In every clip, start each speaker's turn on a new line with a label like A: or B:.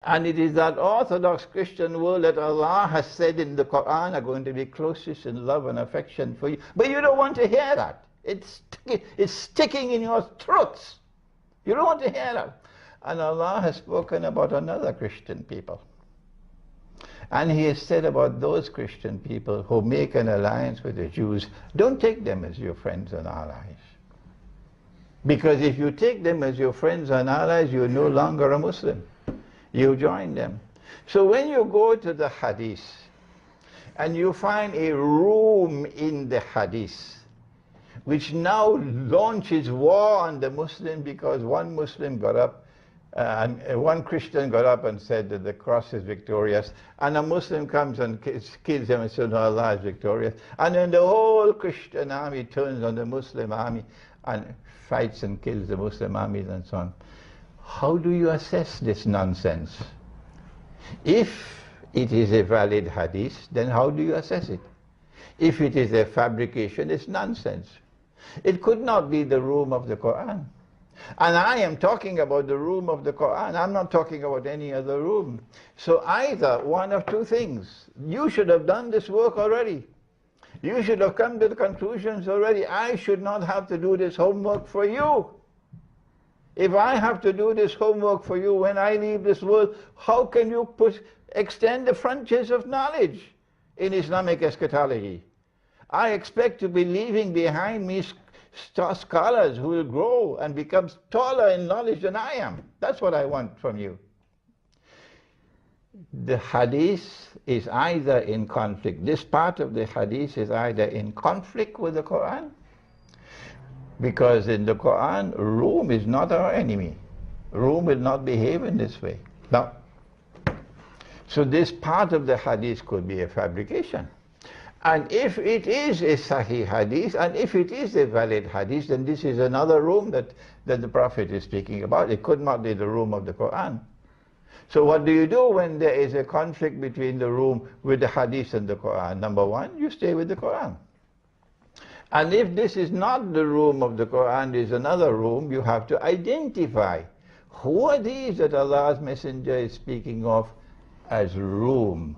A: And it is that Orthodox Christian world that Allah has said in the Quran are going to be closest in love and affection for you. But you don't want to hear that. It's sticking in your throats. You don't want to hear that. And Allah has spoken about another Christian people. And He has said about those Christian people who make an alliance with the Jews, don't take them as your friends and allies. Because if you take them as your friends and allies, you're no longer a Muslim. You join them. So when you go to the Hadith and you find a room in the Hadith which now launches war on the Muslim because one Muslim got up and one Christian got up and said that the cross is victorious, and a Muslim comes and kills him and says, no, Allah is victorious. And then the whole Christian army turns on the Muslim army and fights and kills the Muslim armies and so on. How do you assess this nonsense? If it is a valid hadith, then how do you assess it? If it is a fabrication, it's nonsense. It could not be the room of the Quran. And I am talking about the room of the Quran. I'm not talking about any other room. So either one of two things. You should have done this work already. You should have come to the conclusions already. I should not have to do this homework for you. If I have to do this homework for you when I leave this world, how can you extend the frontiers of knowledge in Islamic eschatology? I expect to be leaving behind me scholars who will grow and become taller in knowledge than I am. That's what I want from you. The hadith is either in conflict. This part of the hadith is either in conflict with the Quran, because in the Quran, Rome is not our enemy. Rome will not behave in this way. Now, so this part of the hadith could be a fabrication. And if it is a Sahih hadith, and if it is a valid hadith, then this is another room that the Prophet is speaking about. It could not be the room of the Quran. So what do you do when there is a conflict between the room with the hadith and the Quran? Number one, you stay with the Quran. And if this is not the room of the Quran, is another room, you have to identify who are these that Allah's Messenger is speaking of as room.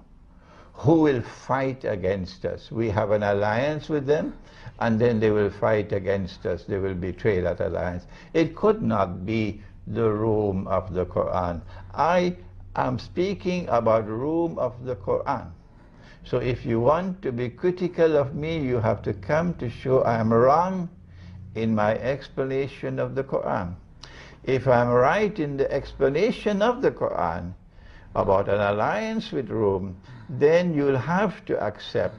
A: Who will fight against us? We have an alliance with them, and then they will fight against us. They will betray that alliance. It could not be the room of the Quran. I am speaking about room of the Quran. So if you want to be critical of me, you have to come to show I am wrong in my explanation of the Quran. If I am right in the explanation of the Quran about an alliance with Rome, then you'll have to accept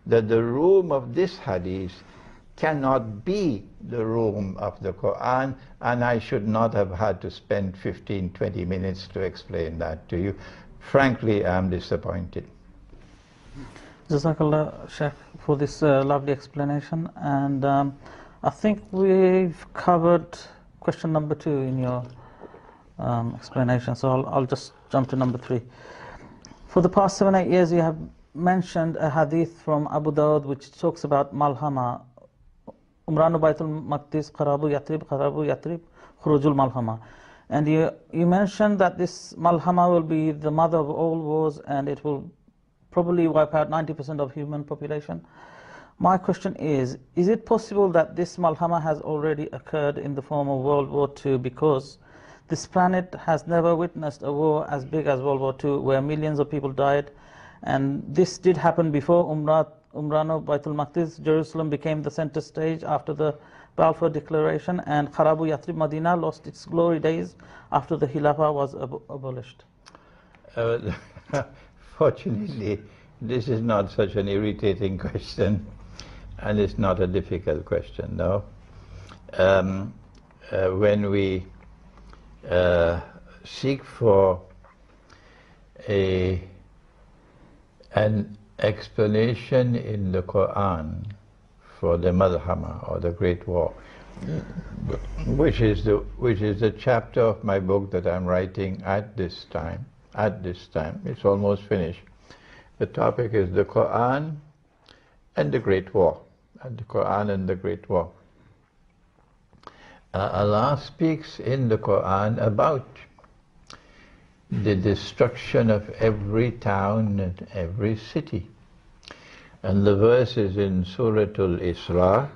A: that the room of this hadith cannot be the room of the Quran, and I should not have had to spend 15, 20 minutes to explain that to you. Frankly, I'm disappointed.
B: Jazakallah, Sheikh, for this lovely explanation. And I think we've covered question number 2 in your explanation, so I'll just jump to number 3. For the past 7-8 years, you have mentioned a hadith from Abu Dawud which talks about Malhama, Umranu Baitul Maqdis, Qarabu Yatrib, Khurujul Malhama. And you mentioned that this Malhama will be the mother of all wars, and it will probably wipe out 90% of human population. My question is it possible that this Malhama has already occurred in the form of World War II, because this planet has never witnessed a war as big as World War II, where millions of people died, and this did happen before Umrano Baitul Maqdis. Jerusalem became the center stage after the Balfour Declaration, and Kharabu Yathrib Medina lost its glory days after the Khilafah was abolished.
A: Fortunately, this is not such an irritating question, and it's not a difficult question, no. When we seek for an explanation in the Quran for the Malhama, or the Great War, which is the chapter of my book that I'm writing at this time. It's almost finished. The topic is the Quran and the Great War. The Quran and the Great War. Allah speaks in the Quran about the destruction of every town and every city. And the verse is in Surah Al-Isra,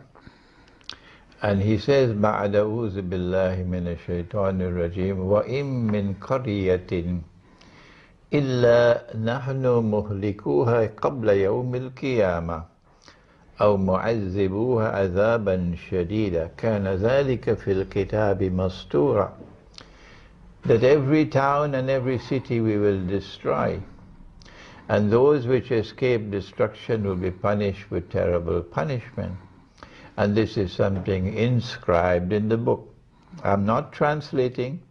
A: and he says, بَعْدَ أُوذِ بِاللَّهِ مِنَ الشَّيْطَانِ الرَّجِيمِ وَإِن مِّن قَرْيَةٍ إِلَّا نَحْنُ مُهْلِكُوهَا قَبْلَ يَوْمِ الْقِيَامَةِ أَوْ مُعَذِّبُوهَا عَذَابًا شَدِيدًا كَانَ ذَلِكَ فِي الْكِتَابِ مَسْطُورًا. That every town and every city we will destroy, and those which escape destruction will be punished with terrible punishment. And this is something inscribed in the book. I'm not translating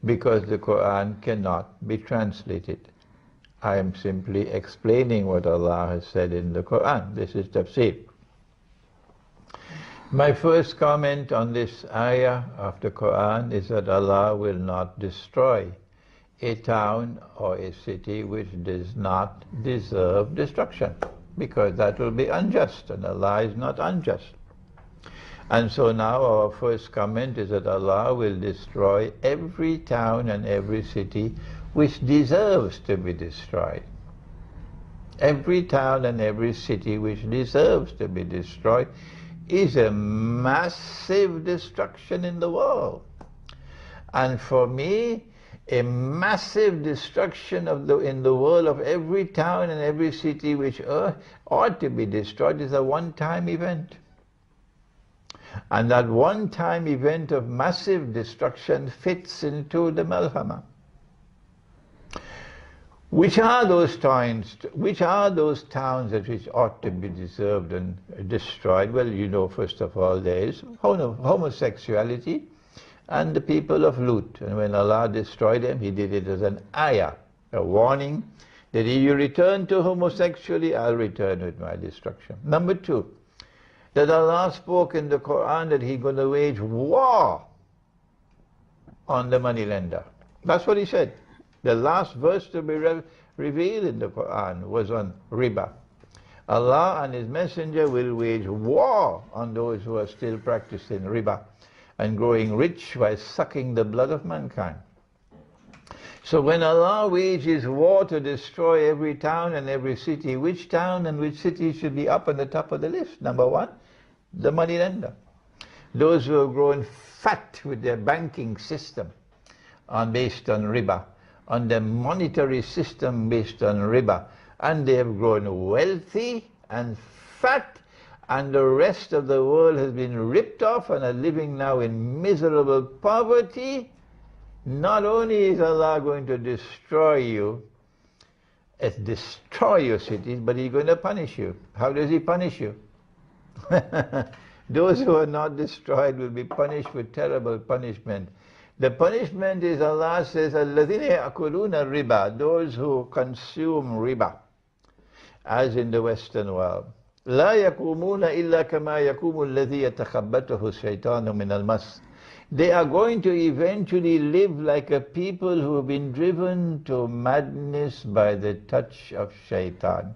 A: because the Quran cannot be translated. I am simply explaining what Allah has said in the Quran. This is tafsir. My first comment on this ayah of the Quran is that Allah will not destroy a town or a city which does not deserve destruction, because that will be unjust, and Allah is not unjust. And so now our first comment is that Allah will destroy every town and every city which deserves to be destroyed. Every town and every city which deserves to be destroyed is a massive destruction in the world. And for me, a massive destruction in the world of every town and every city which ought to be destroyed is a one-time event. And that one-time event of massive destruction fits into the Malhama. Which are those towns which ought to be deserved and destroyed? Well, you know, first of all, there is homosexuality and the people of Lut. And when Allah destroyed them, He did it as an ayah, a warning that if you return to homosexuality, I'll return with my destruction. Number two, that Allah spoke in the Quran that He's going to wage war on the moneylender. That's what He said. The last verse to be revealed in the Quran was on riba. Allah and His Messenger will wage war on those who are still practicing riba and growing rich by sucking the blood of mankind. So when Allah wages war to destroy every town and every city, which town and which city should be up on the top of the list? Number one, the moneylender. Those who have grown fat with their banking system based on riba, on the monetary system based on riba, and they have grown wealthy and fat, and the rest of the world has been ripped off and are living now in miserable poverty. Not only is Allah going to destroy you, destroy your cities, but He's going to punish you. How does He punish you? Those who are not destroyed will be punished with terrible punishment. The punishment is, Allah says, الَّذِينَ يَأْكُلُونَ الرِّبَى, those who consume riba, as in the Western world. لَا يَقُومُونَ إِلَّا كَمَا يَقُومُ الَّذِي يَتَخَبَّتُهُ الشَّيْطَانُ مِنَ الْمَسِّ. They are going to eventually live like a people who have been driven to madness by the touch of shaitan.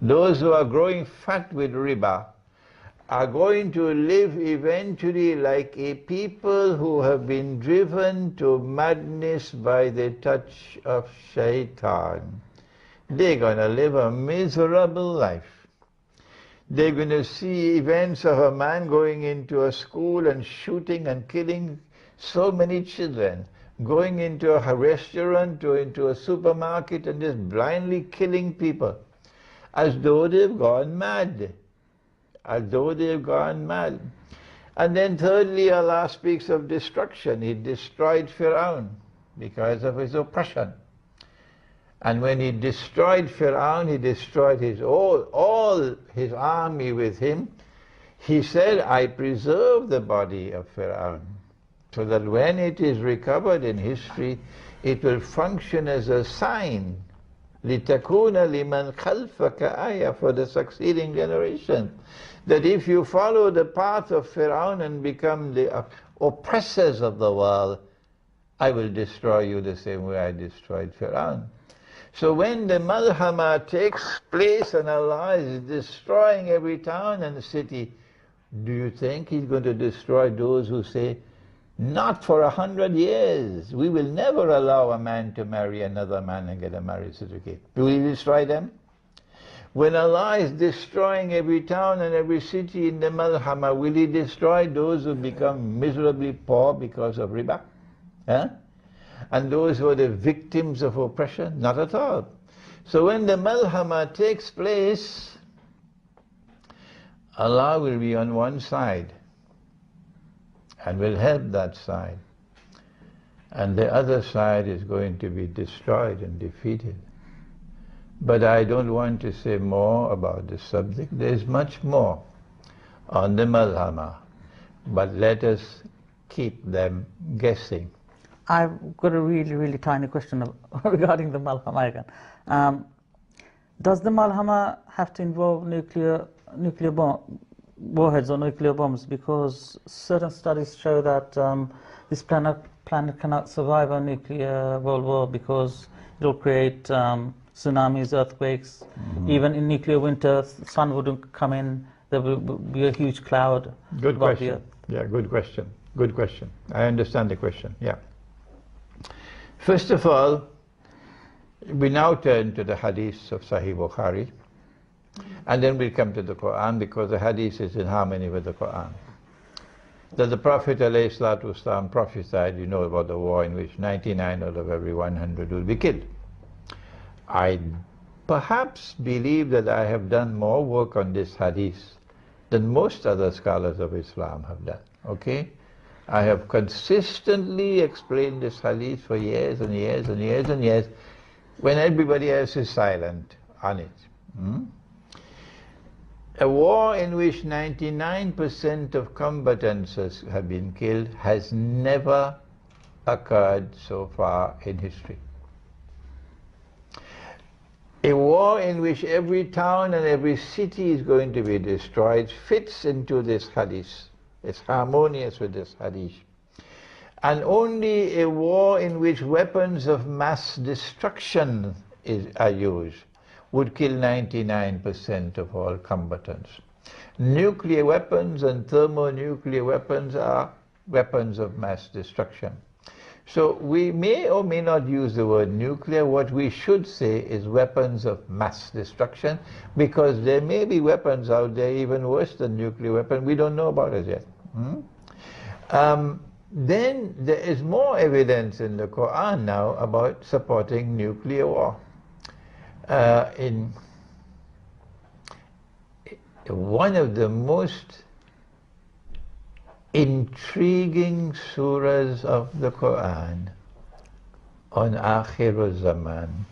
A: Those who are growing fat with riba are going to live eventually like a people who have been driven to madness by the touch of shaitan. They're going to live a miserable life. They're going to see events of a man going into a school and shooting and killing so many children, going into a restaurant or into a supermarket and just blindly killing people, as though they've gone mad. As though they've gone mad. And then thirdly, Allah speaks of destruction. He destroyed Fir'aun because of his oppression. And when He destroyed Fir'aun, He destroyed all his army with him. He said, I preserve the body of Fir'aun, so that when it is recovered in history, it will function as a sign, لِتَكُونَ لِمَنْ خَلْفَكَ آيَةً, for the succeeding generation. That if you follow the path of Fir'aun and become the oppressors of the world, I will destroy you the same way I destroyed Fir'aun. So when the Malhama takes place and Allah is destroying every town and city, do you think He's going to destroy those who say, Not for 100 years. We will never allow a man to marry another man and get a marriage certificate. Will we destroy them? When Allah is destroying every town and every city in the Malhama, will He destroy those who become miserably poor because of riba? Huh? And those who are the victims of oppression? Not at all. So when the Malhama takes place, Allah will be on one side and will help that side. And the other side is going to be destroyed and defeated. But I don't want to say more about the subject. There is much more on the Malhama. But let us keep them guessing.
B: I've got a really tiny question regarding the Malhama again. Does the Malhama have to involve nuclear warheads or nuclear bombs? Because certain studies show that this planet cannot survive a nuclear world war because it will create tsunamis, earthquakes. Even in nuclear winter, the sun wouldn't come in. There will be a huge cloud.
A: Good question. Yeah, good question. Good question. I understand the question. Yeah. First of all, we now turn to the hadiths of Sahih Bukhari, and then we come to the Quran, because the hadith is in harmony with the Quran. That the Prophet ﷺ prophesied, you know about the war in which 99 out of every 100 will be killed. I perhaps believe that I have done more work on this hadith than most other scholars of Islam have done. Okay? I have consistently explained this hadith for years and years and years and years, when everybody else is silent on it. A war in which 99% of combatants have been killed has never occurred so far in history. A war in which every town and every city is going to be destroyed fits into this hadith. It's harmonious with this hadith. And only a war in which weapons of mass destruction are used would kill 99% of all combatants. Nuclear weapons and thermonuclear weapons are weapons of mass destruction. So we may or may not use the word nuclear. What we should say is weapons of mass destruction, because there may be weapons out there even worse than nuclear weapons. We don't know about it yet. Then there is more evidence in the Quran now about supporting nuclear war. In one of the most intriguing surahs of the Quran, on Akhir ZAMAN,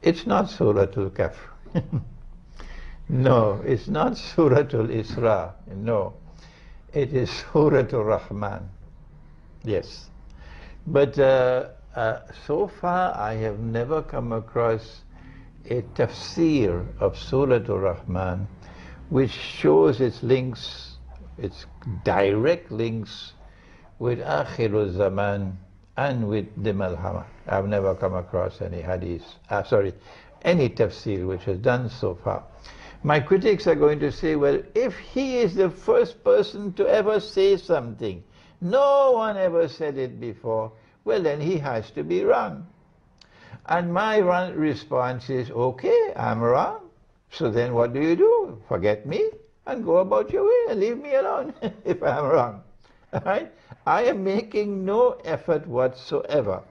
A: it's not Surah Al-Kahf. No, it's not Surah Al-Isra. No, it is Surah Al-Rahman. Yes. But so far I have never come across a tafsir of Surah Al-Rahman which shows its links, its direct links with Akhir ZAMAN and with the Malhama. I've never come across any hadith, any tafsir which has done so far. My critics are going to say, well, if he is the first person to ever say something, no one ever said it before, well then he has to be wrong. And my response is, okay, I'm wrong. So then what do? Forget me and go about your way and leave me alone if I'm wrong. All right? I am making no effort whatsoever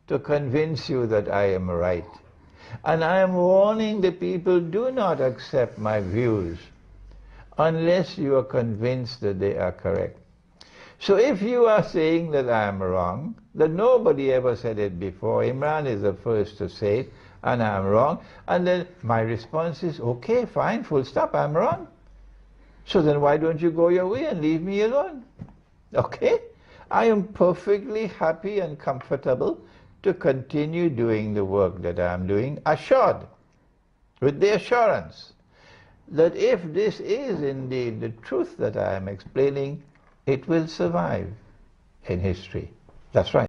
A: to convince you that I am right. And I am warning the people, do not accept my views unless you are convinced that they are correct. So if you are saying that I am wrong, that nobody ever said it before, Imran is the first to say it, and I am wrong, and then my response is, okay, fine, full stop, I'm wrong. So then why don't you go your way and leave me alone? Okay? I am perfectly happy and comfortable to continue doing the work that I am doing, assured, with the assurance that if this is indeed the truth that I am explaining, it will survive in history. That's right.